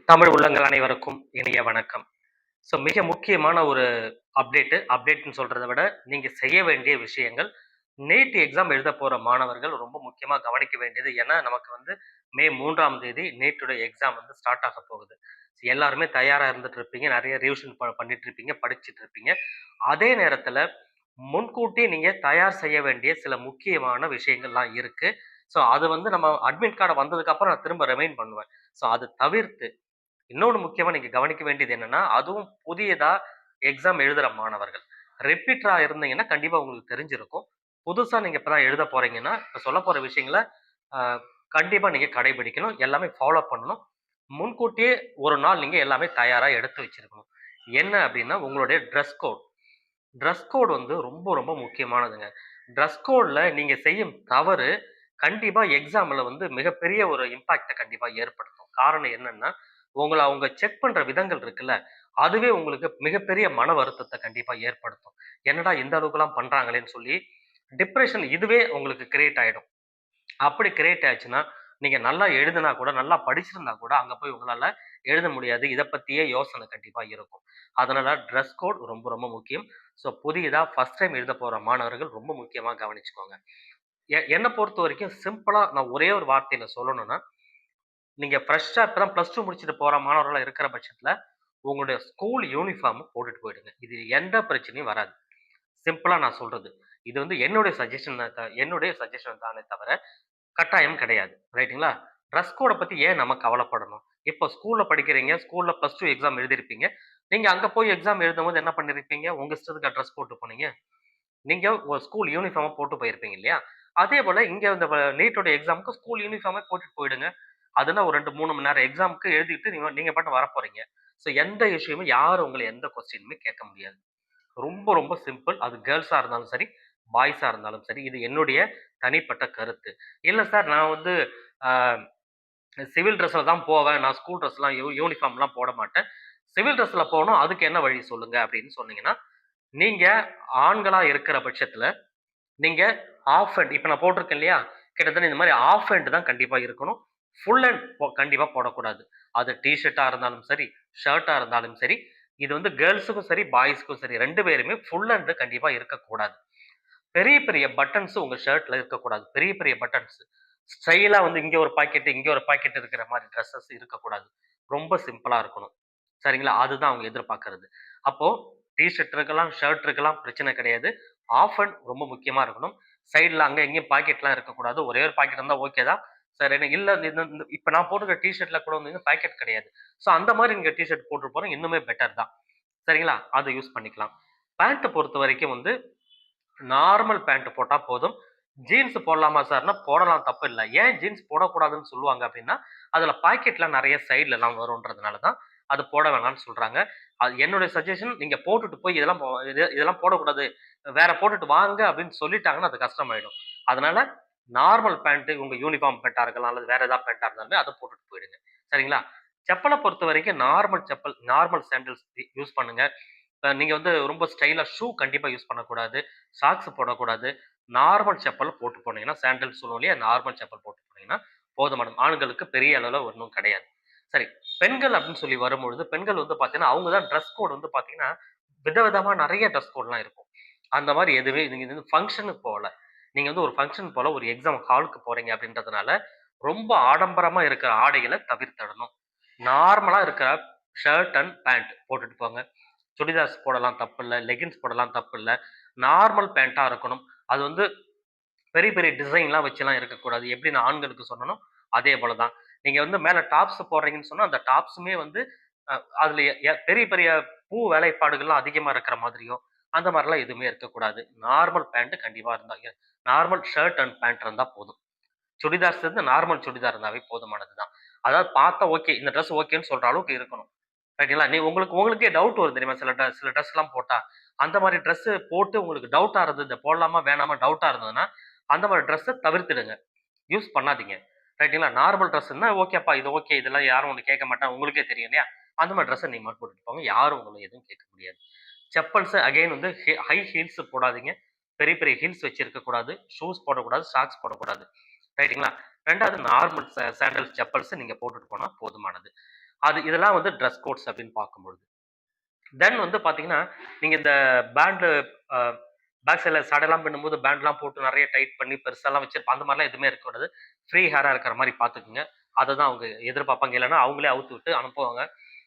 தமிழ் உள்ளங்கள் அனைவருக்கும் இனிய வணக்கம். மிக முக்கியமான ஒரு அப்டேட்ன்னு சொல்றத விட, நீங்க செய்ய வேண்டிய விஷயங்கள். நீட் எக்ஸாம் எழுதப் போற மாணவர்கள் ரொம்ப முக்கியமா கவனிக்க வேண்டியது. ஏன்னா, நமக்கு வந்து மே 3ஆம் தேதி நீட்டுடைய எக்ஸாம் வந்து ஸ்டார்ட் ஆகப் போகுது. எல்லாருமே தயாரா இருந்துட்டு இருப்பீங்க. நெறைய ரிவிஷன் பண்ணிட்டு இருப்பீங்க, படிச்சுட்டு இருப்பீங்க. அதே நேரத்துல முன்கூட்டியே நீங்க தயார் செய்ய வேண்டிய சில முக்கியமான விஷயங்கள்லாம் இருக்கு. அது வந்து நம்ம அட்மிட் கார்டு வந்ததுக்கு அப்புறம் நான் திரும்ப ரிமைண்ட் பண்ணுவேன். அது தவிர்த்து இன்னொன்னு முக்கியமா நீங்க கவனிக்க வேண்டியது என்னன்னா, அதுவும் புதியதா எக்ஸாம் எழுதுற மாணவர்கள். ரிப்பீட்டரா இருந்தீங்கன்னா, கண்டிப்பா உங்களுக்கு தெரிஞ்சிருக்கும். புதுசா நீங்க இப்ப தான் எழுதப் போறீங்கன்னா, இப்ப சொல்லப் போற விஷயங்கள அ கண்டிப்பா நீங்க கடைபிடிக்கணும். எல்லாமே ஃபாலோ பண்ணணும். முன்கூட்டியே ஒரு நாள் நீங்க எல்லாமே தயாரா எடுத்து வச்சிருக்கணும். என்ன அப்டின்னா, உங்களுடைய டிரெஸ் கோட். டிரெஸ் கோட் வந்து ரொம்ப, ரொம்ப முக்கியமானதுங்க. டிரெஸ் கோட்ல நீங்க செய்யும் தவறு, கண்டிப்பா எக்ஸாம்ல வந்து மிகப்பெரிய ஒரு இம்பாக்ட்ட கண்டிப்பா ஏற்படுத்தும். காரணம் என்னன்னா, உங்கள அவங்க செக் பண்ற விதங்கள் இருக்குல்ல, அதுவே உங்களுக்கு மிகப்பெரிய மன வருத்தத்த கண்டிப்பா ஏற்படுத்தும். என்னடா இந்த அளவுக்குலாம் பண்றாங்களேன்னு சொல்லி, டிப்ரஷன் இதுவே உங்களுக்கு கிரியேட் ஆயிடும். அப்படி கிரியேட் ஆச்சுன்னா, நீங்க நல்லா எழுதுனா கூட, நல்லா படிச்சிருந்தா கூட, அங்க போய் உங்களால எழுத முடியாது. இத பத்தியே யோசனை கண்டிப்பா இருக்கும். அதனால டிரெஸ் கோட் ரொம்ப ரொம்ப முக்கியம். புதியதா ஃபர்ஸ்ட் டைம் எழுதப் போற மாணவர்கள் ரொம்ப முக்கியமா கவனிச்சுக்கோங்க. என்ன பொறுத்தவரைக்கும் சிம்பிளா நான் ஒரே ஒரு வார்த்தையில சொல்லணும்னா, நீங்க ஃப்ரெஷ்ஷா இப்ப தான் +2 முடிச்சுட்டு போற மாணவர்களா இருக்கிற பட்சத்துல, உங்களுடைய ஸ்கூல் யூனிஃபார்ம் போட்டுட்டு போயிடுங்க. இது எந்த பிரச்சனையும் வராது. சிம்பிளா நான் சொல்றது. இது வந்து என்னுடைய சஜஷன் தானே தவிர, கட்டாயம் கிடையாது. ரைட்டுங்களா? டிரெஸ் கோட பத்தி ஏன் நம்ம கவலைப்படணும்? இப்போ ஸ்கூல்ல படிக்கிறீங்க. ஸ்கூல்ல +2 எக்ஸாம் எழுதியிருப்பீங்க. நீங்க அங்க போய் எக்ஸாம் எழுதும்போது என்ன பண்ணியிருப்பீங்க? உங்க இஷ்டத்துக்கா டிரெஸ் போட்டு போனீங்க? நீங்க ஒரு ஸ்கூல் யூனிஃபார்ம் போட்டு போயிருப்பீங்க இல்லையா? அதே போல இங்க இந்த நீட்டோட எக்ஸாம்க்கு ஸ்கூல் யூனிஃபார்மே போட்டுட்டு போயிடுங்க. அதுனா ஒரு 2, 3 மணி நேரம் எக்ஸாம்க்கு எழுதிட்டு நீங்க நீங்க பாட்டுக்கு வரப்போறீங்க. எந்த இஷ்யூமே யாரும் உங்கள எந்த கொஸ்டினுமே கேட்க முடியாது. ரொம்ப ரொம்ப சிம்பிள். அது கேர்ல்ஸா இருந்தாலும் சரி, பாய்ஸா இருந்தாலும் சரி. இது என்னுடைய தனிப்பட்ட கருத்து. இல்ல சார் நான் வந்து அ சிவில் ட்ரெஸ்ல தான் போவேன். நான் ஸ்கூல் ட்ரெஸ்லாம் யூனிஃபார்ம்லாம் போட மாட்டேன். சிவில் ட்ரெஸ்ல போணும். அதுக்கு என்ன வழி சொல்லுங்க அப்படின்னு சொன்னீங்கன்னா, நீங்க ஆண்களா இருக்கிற பட்சத்துல, நீங்க ஹால்ஃப் ஹேண்ட் இப்ப நான் போட்டிருக்கேன் இல்லையா? கிட்டத்தட்ட இந்த மாரி ஹால்ஃப் ஹேண்ட் தான் கண்டிப்பா இருக்கணும். ஃபுல் ஹேண்ட் கண்டிப்பா போடக்கூடாது. அது டீ ஷர்ட்டா இருந்தாலும் சரி, ஷர்ட்டா இருந்தாலும் சரி, இது வந்து கேர்ல்ஸுக்கும் சரி, பாய்ஸ்க்கும் சரி 2 பேருமே ஃபுல் ஹேண்ட் கண்டிப்பா இருக்கக்கூடாது. பெரிய பெரிய பட்டன்ஸ் உங்க ஷர்ட்ல இருக்கக்கூடாது. பெரிய பெரிய பட்டன்ஸ். ஸ்டைலா வந்து இங்க ஒரு பாக்கெட், இங்க ஒரு பாக்கெட் இருக்கிற மாரி டிரெஸ்ஸஸ் இருக்கக்கூடாது. ரொம்ப சிம்பிளா இருக்கணும். சரிங்களா? அதுதான் அவங்க எதிர்பார்க்கிறது. அப்போ டீ ஷர்ட் இருக்கலாம், ஷர்ட் இருக்கலாம், பிரச்சனை கிடையாது. ஆஃப் ஹேண்ட் ரொம்ப முக்கியமா இருக்கணும். சைடுல அங்க இங்கேயும் பாக்கெட்லாம் இருக்கக்கூடாது. ஒரே ஒரு பாக்கெட் இருந்தா ஓகே தான். சார் எனக்கு இல்ல இப்ப நான் போட்டிருக்க டீ ஷர்ட்ல கூட வந்து பாக்கெட் கிடையாது. அந்த மாரி நீங்க டீ ஷர்ட் போட்டு போறது இன்னுமே பெட்டர் தான். சரிங்களா? அத யூஸ் பண்ணிக்கலாம். பேண்ட் பொறுத்தவரைக்கும் வந்து நார்மல் பேண்ட் போட்டா போதும். ஜீன்ஸ் போடலாமா சார்ன்னா, போடலாம் தப்பில்ல. ஏன் ஜீன்ஸ் போடக்கூடாதுன்னு சொல்லுவாங்க அப்டின்னா, அதுல பாக்கெட்லாம் நெறைய சைட்லலாம் வரும்ன்றதுனால தான், அது போட வேணாம்னு சொல்றாங்க. அது என்னுடைய சஜஷன் நீங்க போட்டுட்டு போய் இதெல்லாம் போடக்கூடாது. வேற போட்டுட்டு வாங்க அப்டின்னு சொல்லிட்டாங்கன்னா, அது கஷ்டமாயிடும். அதனால நார்மல் பேண்ட் உங்க யூனிஃபார்ம் பேண்ட்டா இருக்கலாம், அல்லது வேற ஏதாவது பேண்ட்டா இருந்தாலுமே அத போட்டுட்டு போயிடுங்க. சரிங்களா? செப்பல பொறுத்தவரைக்கும் normal chappal, normal sandals use பண்ணுங்க. நீங்க வந்து ரொம்ப ஸ்டைலா ஷூ கண்டிப்பா யூஸ் பண்ணக்கூடாது. சாக்ஸ் போடக்கூடாது. நார்மல் செப்பல் போட்டு போனீங்கன்னா, சாண்டல் சொல்லுவோம் இல்லையா? நார்மல் செப்பல் போட்டு போனீங்கன்னா போதுமானது. ஆண்களுக்கு பெரிய அளவுல ஒண்ணும் கிடையாது. சரி. பெண்கள் அப்படின்னு சொல்லி வரும்பொழுது, பெண்கள் வந்து பார்த்தீங்கன்னா, அவங்க தான் டிரெஸ் கோட் வந்து பார்த்தீங்கன்னா, விதவிதமா நெறைய டிரெஸ் கோட்லாம் இருக்கும். அந்த மாரி எதுவுமே நீங்க வந்து ஃபங்ஷனுக்கு போகல. நீங்க வந்து ஒரு ஃபங்ஷன் போல ஒரு எக்ஸாம் ஹாலுக்கு போறீங்க அப்படின்றதுனால, ரொம்ப ஆடம்பரமா இருக்கிற ஆடைகள தவிர்த்திடணும். நார்மலா இருக்கிற ஷர்ட் அண்ட் பேண்ட் போட்டுட்டு போங்க. சுடிதார்ஸ் போடலாம் தப்பில்ல. லெகின்ஸ் போடலாம் தப்பில்ல. நார்மல் பேண்டா இருக்கணும். அது வந்து பெரிய பெரிய டிசைன்லாம் வச்சுலாம் இருக்கக்கூடாது. எப்படி நான் ஆண்களுக்கு சொன்னனோ, அதே போல தான். நீங்க வந்து மேல டாப்ஸ் போடுறீங்கன்னு சொன்னா, அந்த டாப்ஸுமே வந்து அ அதுல பெரிய பெரிய பூ வேலைப்பாடுகள்லாம் அதிகமா இருக்கிற மாதிரியோ, அந்த மாரிலாம் எதுவுமே இருக்கக்கூடாது. நார்மல் பேண்ட் கண்டிப்பா இருந்தா நார்மல் ஷர்ட் அண்ட் பேண்ட் இருந்தா போதும். சுடிதார்ஸ் இருந்து நார்மல் சுடிதார் இருந்தாவே போதுமானது தான். அதாவது பார்த்தா ஓகே. இந்த ட்ரெஸ் ஓகேன்னு சொல்ற அளவுக்கு இருக்கணும். ரைட்டுங்களா? உங்களுக்கே டவுட் வரும் தெரியுமா? சில ட்ரெஸ்லாம் போட்டா. அந்த மாரி ட்ரெஸ் போட்டு உங்களுக்கு டவுட்டா இருந்தது. போடலாமா? வேணாமா? டவுட்டா இருந்ததுன்னா, அந்த மாரி ட்ரெஸ்ஸ தவிர்த்துடுங்க. யூஸ் பண்ணாதீங்க. ரைட்டுங்களா? நார்மல் ட்ரெஸ்ன்னா ஓகேப்பா. இது ஓகே. இதெல்லாம் யாரும் ஒண்ணும் கேட்க மாட்டாங்க. உங்களுக்கே தெரியும் இல்லையா? அந்த மாரி ட்ரெஸ்ஸ நீங்க மட்டும் போட்டுட்டு போங்க. யாரும் உங்கள எதுவும் கேட்க முடியாது. செப்பல்ஸ் அகைன் வந்து ஹை ஹீல்ஸ் போடாதீங்க. பெரிய பெரிய ஹீல்ஸ் வச்சிருக்க கூடாது. ஷூஸ் போடக்கூடாது. சாக்ஸ் போடக்கூடாது. ரைட்டுங்களா? 2வது நார்மல் சாண்டல்ஸ், செப்பல்ஸ் நீங்க போட்டுட்டு போனா போதுமானது. இதெல்லாம் வந்து ட்ரெஸ் கோட்ஸ் அப்படின்னு பார்க்கும்பொழுது. தென் வந்து பார்த்தீங்கன்னா, நீங்க இந்த பேண்ட் அ பேக் சைட்ல சடைலாம் பின்னும்போது பேண்ட்லாம் போட்டு நெறைய டைட் பண்ணி பெருசாலாம் வச்சிருப்பாங்க. அந்த மாரிலாம் எதுவுமே இருக்கக்கூடாது. ஃப்ரீ ஹேரா இருக்கிற மாரி பார்த்துக்கங்க. அததான் அவங்க எதிர்பார்ப்பாங்க. இல்லன்னா அவங்களே அவுத்து விட்டு அனுப்புவாங்க.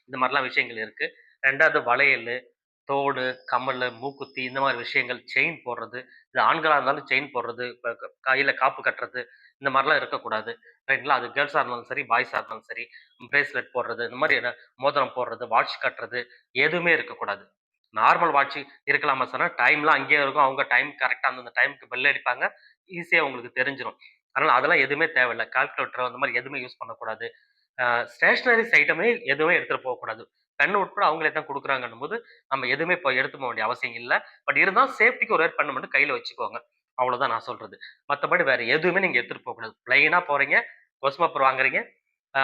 இந்த மாரிலாம் விஷயங்கள் இருக்கு. 2வது வளையலு, தோடு, கம்மலு, மூக்குத்தி இந்த மாரி விஷயங்கள், செயின் போடுறது. இது ஆண்களா இருந்தாலும் செயின் போடுறது, இப்ப கையில காப்பு கட்டுறது, இந்த மாரிலாம் இருக்கக்கூடாது. ரைட்டுங்களா? அது கேர்ல்ஸா இருந்தாலும் சரி, பாய்ஸா இருந்தாலும் சரி, பிரேஸ்லெட் போடுறது, இந்த மாரி மோதிரம் போடுறது, வாட்ச் கட்டுறது, எதுவுமே இருக்கக்கூடாது. நார்மல் வாட்ச் இருக்கலாமா சார்னா, டைம்லாம் அங்கேயே இருக்கும். அவங்க டைம் கரெக்ட்டா அந்தந்த டைம்க்கு பெல் அடிப்பாங்க. ஈஸியா உங்களுக்கு தெரிஞ்சிரும். அதனால அதெல்லாம் எதுவுமே தேவையில்ல. கால்குலேட்டர் அந்த மாரி எதுவுமே யூஸ் பண்ணக்கூடாது. ஸ்டேஷனரீஸ் ஐட்டமே எதுவுமே எடுத்துட்டு போகக்கூடாது. பென் உட்பட அவங்களே தான் குடுக்குறாங்கன்னும்போது, நம்ம எதுவுமே இப்ப எடுத்து போ வேண்டிய அவசியம் இல்ல. பட் இருந்தாலும் சேஃப்டிக்கு ஒரே ஒரு பென் மட்டும் கையில வச்சுக்கோங்க. அவ்வளோதான் நான் சொல்றது. மத்தபடி வேற எதுவுமே நீங்க எடுத்துட்டு போகக்கூடாது. பிளெயினா போறீங்க, கொஸ்டின் பேப்பர் வாங்குறீங்க,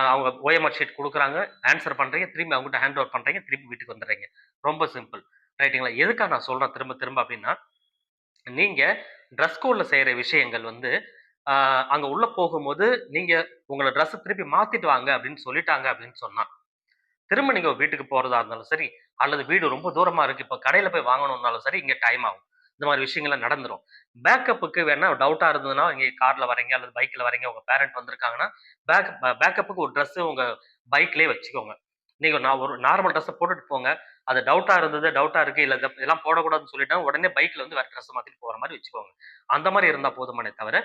அவங்க ஓஎம்ஆர் ஷீட் குடுக்குறாங்க, ஆன்ஸர் பண்றீங்க, திரும்பி அவங்ககிட்ட ஹேண்ட் ஓவர் பண்றீங்க, திருப்பி வீட்டுக்கு வந்துர்றீங்க. ரொம்ப சிம்பிள். ரைட்டுங்களா? எதுக்காக நான் சொல்றேன் திரும்ப திரும்ப அப்டின்னா, நீங்க டிரெஸ் கோட்ல செய்ற விஷயங்கள் வந்து, அ அங்க உள்ள போகும்போது, நீங்க உங்கள ட்ரெஸ்ஸ திருப்பி மாத்திட்டு வாங்க அப்டின்னு சொல்லிட்டாங்க அப்டின்னு சொன்னா, திரும்ப நீங்க வீட்டுக்கு போறதா இருந்தாலும் சரி, அல்லது வீடு ரொம்ப தூரமா இருக்கு. இப்ப கடையில போய் வாங்கணும்னாலும் சரி, இங்க டைம் ஆகும். இந்த மாரி விஷயங்கள்லாம் நடந்துரும். பேக்கப்புக்கு வேணா டவுட்டா இருந்ததுன்னா, நீங்க கார்ல வரீங்க அல்லது பைக்ல வரீங்க, உங்க பேரண்ட் வந்திருக்காங்கன்னா, பேக்கப்புக்கு ஒரு ட்ரெஸ் உங்க பைக்லயே வச்சுக்கோங்க. நீங்க ஒரு நார்மல் ட்ரெஸ்ஸ போட்டுட்டு போங்க. அது டவுட்டா இருக்கு, இல்ல இதெல்லாம் போடக்கூடாதுன்னு சொல்லிட்டாங்க, உடனே பைக்ல வந்து வேற ட்ரெஸ் மாத்திட்டு போற மாரி வச்சுக்கோங்க. அந்த மாரி இருந்தா போதுமானே தவிர,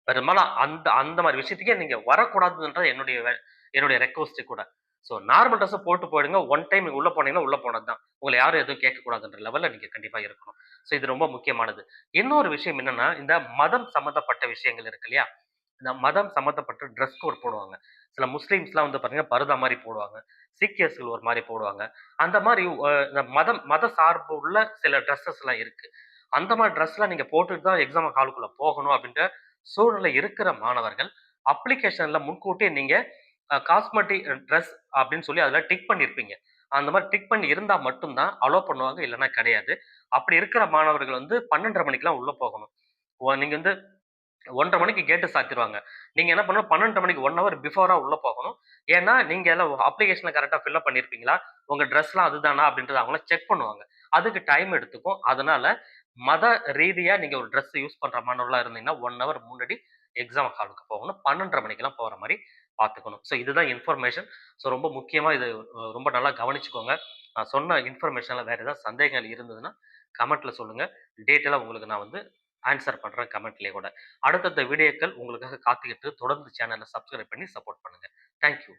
பெரும்பாலும் அந்த அந்த மாரி விஷயத்துக்கே நீங்க வரக்கூடாதுன்றது என்னுடைய ரெக்வெஸ்ட் கூட. ஸோ நார்மல் ட்ரெஸ்ஸ போட்டு போயிடுங்க. ஒன் டைம் நீங்க உள்ள போனீங்கன்னா, உள்ள போனது தான். உங்கள யாரும் எதுவும் கேட்கக்கூடாதுன்ற லெவல்ல நீங்க கண்டிப்பா இருக்கணும். ஸோ இது ரொம்ப முக்கியமானது. இன்னொரு விஷயம் என்னன்னா, இந்த மதம் சம்மந்தப்பட்ட விஷயங்கள் இருக்கு இல்லையா? இந்த மதம் சம்மந்தப்பட்ட டிரெஸ் கோட் போடுவாங்க. சில முஸ்லிம்ஸ்லாம் வந்து பார்த்தீங்கன்னா, பர்தா மாரி போடுவாங்க. சீக்கியர்கள் ஒரு மாரி போடுவாங்க. அந்த மாரி இந்த மத சார்பு உள்ள சில டிரெஸ்ஸஸ்லாம் இருக்கு. அந்த மாரி டிரெஸ்லாம் நீங்க போட்டுட்டு தான் எக்ஸாம் ஹாலுக்குள்ள போகணும் அப்படின்ற சூழ்நிலை இருக்கிற மாணவர்கள், அப்ளிகேஷன்ல முன்கூட்டியே நீங்க காஸ்மெட்டிக் டிரெஸ் அப்படின்னு சொல்லி அதில டிக் பண்ணியிருப்பீங்க. அந்த மாரி டிக் பண்ணி இருந்தா மட்டும் தான் அலோ பண்ணுவாங்க. இல்லன்னா கிடையாது. அப்படி இருக்கிற மாணவர்கள் வந்து 12:30 மணிக்கெல்லாம் உள்ள போகணும். நீங்க வந்து 1:30 மணிக்கு கேட்ட சாத்திருவாங்க. நீங்க என்ன பண்ணணும் 12:30 மணிக்கு 1 ஹவர் பிஃபோரா உள்ள போகணும். ஏன்னா, நீங்க எல்லாம் அப்ளிகேஷன கரெக்ட்டா ஃபில் அப் பண்ணியிருப்பீங்களா? உங்க டிரெஸ்லாம் அதுதானா? அப்படின்றத அவங்கலாம் செக் பண்ணுவாங்க. அதுக்கு டைம் எடுத்துக்கும். அதனால மத ரீதியா நீங்க ஒரு டிரெஸ் யூஸ் பண்ற மாணவர்களா இருந்தீங்கன்னா, 1 ஹவர் முன்னாடி எக்ஸாம் ஹாலுக்கு போகணும். 12:30 மணிக்கெல்லாம் போற மாரி பார்த்துக்கணும். ஸோ இதுதான் இன்ஃபர்மேஷன். ஸோ ரொம்ப முக்கியமா இது ரொம்ப நல்லா கவனிச்சுக்கோங்க. நான் சொன்ன இன்ஃபர்மேஷன்ல வேற ஏதாவது சந்தேகங்கள் இருந்ததுன்னா, கமெண்ட்ல சொல்லுங்க. டீட்டெயிலா உங்களுக்கு நான் வந்து ஆன்ஸர் பண்றேன் கமெண்ட்லயே கூட. அடுத்தடுத்த வீடியோக்கள் உங்களுக்காக காத்துக்கிட்டு தொடர்ந்து சேனல சப்ஸ்கிரைப் பண்ணி சப்போர்ட் பண்ணுங்க. Thank you.